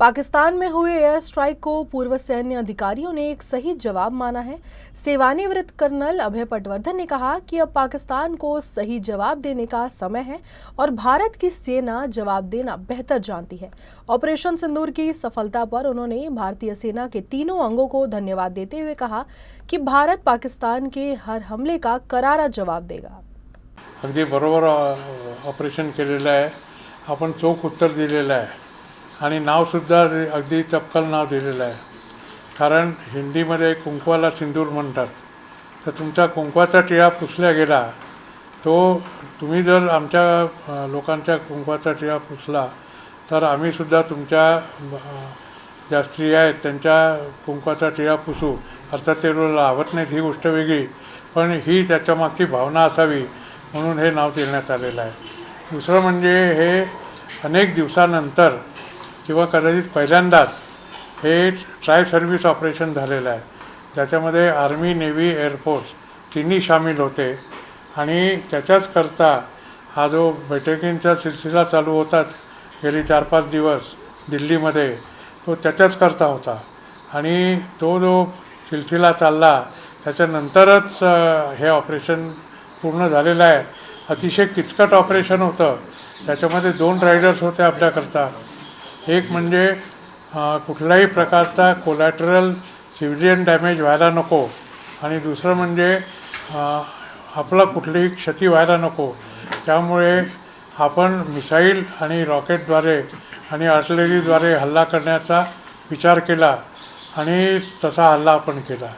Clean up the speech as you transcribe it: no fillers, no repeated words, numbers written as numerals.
पाकिस्तान में हुए air strike को पूर्व सैन्य अधिकारियों ने एक सही जवाब माना है। सेवानिवृत्त कर्नल अभय पटवर्धन ने कहा कि अब पाकिस्तान को सही जवाब देने का समय है और भारत की सेना जवाब देना बेहतर जानती है। ऑपरेशन सिंदूर की सफलता पर उन्होंने भारतीय सेना के तीनों अंगों को धन्यवाद देते हुए कहा कि भारत पाकिस्तान के हर हमले का करारा जवाब देगा। अगदी बरोबर ऑपरेशन केलेलं आहे, आपण चोख उत्तर दिलेलं आहे आणि नावसुद्धा अगदी चपकल नाव दिलेलं आहे. कारण हिंदीमध्ये कुंकवाला सिंदूर म्हणतात. तर तुमचा कुंकवाचा टिळा पुसला गेला, तो तुम्ही जर आमच्या लोकांच्या कुंकवाचा टिळा पुसला तर आम्हीसुद्धा तुमच्या ज्या स्त्रिया आहेत त्यांच्या कुंकवाचा टिळा पुसू. अर्थात ते लावत नाहीत ही गोष्ट वेगळी, पण ही त्याच्यामागची भावना असावी म्हणून हे नाव देण्यात आलेलं आहे. दुसरं म्हणजे हे अनेक दिवसानंतर किंवा कदाचित पहिल्यांदाच हे ट्राय सर्व्हिस ऑपरेशन झालेलं आहे, ज्याच्यामध्ये आर्मी, नेव्ही, एअरफोर्स तिन्ही सामील होते. आणि त्याच्याचकरता हा जो बैठकींचा सिलसिला चालू होता गेली 4-5 दिवस दिल्लीमध्ये, तो त्याच्याचकरता होता. आणि तो जो सिलसिला चालला त्याच्यानंतरच हे ऑपरेशन पूर्ण झालेलं आहे. अतिशय किचकट ऑपरेशन होतं. त्याच्यामध्ये 2 रायडर्स होते आपल्याकरता. एक म्हणजे कुठल्याही प्रकारचा कोलॅटरल सिव्हिलियन डॅमेज व्हायला नको आणि दुसरं म्हणजे आपला कुठलीही क्षती व्हायला नको. त्यामुळे आपण मिसाईल आणि रॉकेटद्वारे आणि आर्टिलरीद्वारे हल्ला करण्याचा विचार केला आणि तसा हल्ला आपण केला.